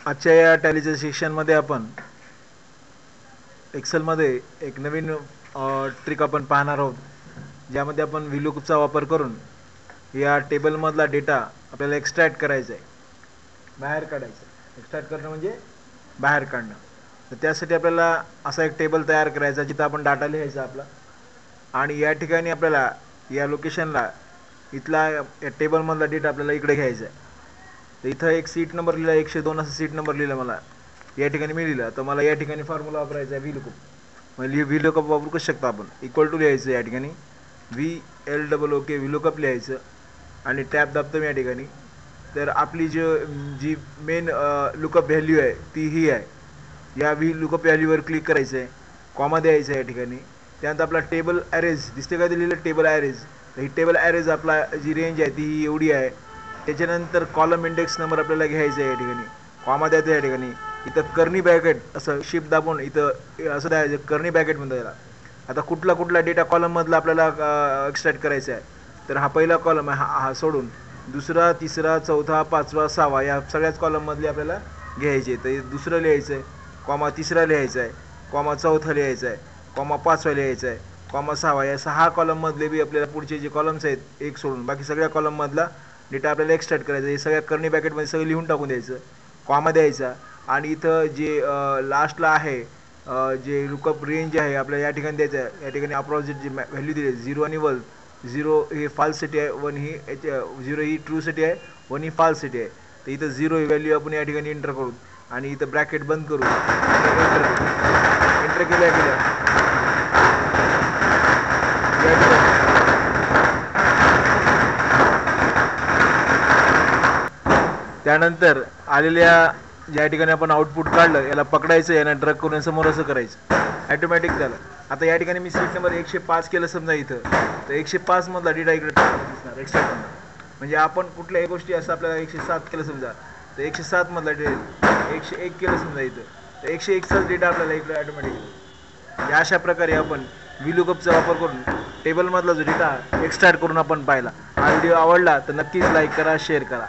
आजच्या या टॅलीच्या सेक्शनमध्ये आपण एक्सेलमध्ये एक नवीन ट्रिक आपण पाहणार आहोत, ज्यामध्ये आपण व्हीलूकचा वापर करून या टेबलमधला डेटा आपल्याला एक्स्ट्रॅक्ट करायचा आहे, बाहेर काढायचं. एक्स्ट्रॅक्ट करणं म्हणजे बाहेर काढणं. तर त्यासाठी आपल्याला असा एक टेबल तयार करायचा जिथं आपण डाटा लिहायचा आपला, आणि या ठिकाणी आपल्याला या लोकेशनला इथला या टेबलमधला डेटा आपल्याला इकडे घ्यायचा आहे. तर इथं एक सीट नंबर लिहिला, 102 असा सीट नंबर लिहिला मला या ठिकाणी मी लिहिला. तर मला या ठिकाणी फॉर्म्युला वापरायचा आहे व्हीलूकअप. म्हणजे व्हीलूकअप वापरू कसं शकतो आपण, इक्वल टू लिहायचं या ठिकाणी VLOOK व्हीलूकअप लिहायचं आणि टॅब दाबतो मी या ठिकाणी. तर आपली जी मेन लुकअप व्हॅल्यू आहे ती ही आहे. या व्हीलूकअप व्हॅल्यूवर क्लिक करायचं आहे, कॉमा द्यायचं आहे या ठिकाणी. त्यानंतर आपला टेबल ॲरेज दिसते का, ते लिहिलं टेबल ॲरेज. तर ही टेबल ॲरेज आपला जी रेंज आहे ती एवढी आहे. त्याच्यानंतर कॉलम इंडेक्स नंबर आपल्याला घ्यायचा आहे या ठिकाणी, कॉमा द्यायचा या ठिकाणी. इथं कर्नी ब्रॅकेट असं शिफ्ट दाबून इथं असं द्यायचं, कर्नी ब्रॅकेट म्हणतो याला. आता कुठला डेटा कॉलममधला आपल्याला एक्स्ट्रॅक्ट करायचा आहे. तर हा पहिला कॉलम आहे, हा सोडून दुसरा, तिसरा, चौथा, पाचवा, सहावा या सगळ्याच कॉलममधले आपल्याला घ्यायचे. तर दुसरं लिहायचं आहे, कॉमा तिसरा लिहायचा आहे, कॉमा चौथा लिहायचा आहे, कॉमा पाचवा लिहायचा आहे, कॉमा सहावा. या 6 कॉलममधले बी आपल्याला पुढचे जे कॉलम्स आहेत एक सोडून बाकी सगळ्या कॉलममधला डेटा आपल्याला एक्स्ट्रॅक्ट करायचा. हे सगळ्या कर्नी ब्रॅकेटमध्ये सगळं लिहून टाकून द्यायचं, कॉमा द्यायचा. आणि इथं जे लास्टला आहे जे लुकअप रेंज आहे आपल्याला या ठिकाणी द्यायचं आहे. या ठिकाणी अप्रॉक्सिमेट जी व्हॅल्यू दिली 0 आणि 1. 0 हे फॉल्ससाठी आहे, 1 ही 0 ही ट्रूसाठी आहे, 1 ही फॉल्ससाठी आहे. तर इथं 0 ही व्हॅल्यू आपण या ठिकाणी एंटर करू आणि इथं ब्रॅकेट बंद करू, एंटर केल्या त्यानंतर आलेल्या ज्या ठिकाणी आपण आउटपुट काढलं याला पकडायचं, याला ड्रग करून समोर असं करायचं, ॲटोमॅटिक झालं. आता या ठिकाणी मी सीट नंबर 105 केलं समजा इथं, तर 105 मधला डेटा इकडे दिसणार एक्स्ट्रॅक्ट मधला. म्हणजे आपण कुठल्याही गोष्टी असं आपल्याला 107 केलं समजा, तर 107 मधला डेटा 101 केलं समजा इथं, तर 101चा डेटा आपल्याला इकडे ऑटोमॅटिक येतो. या अशा प्रकारे आपण व्हीलूकअपचा वापर करून टेबलमधला जो डेटा एक्स्ट्रॅक्ट करून आपण पाहिला. हा व्हिडिओ आवडला तर नक्कीच लाईक करा, शेअर करा.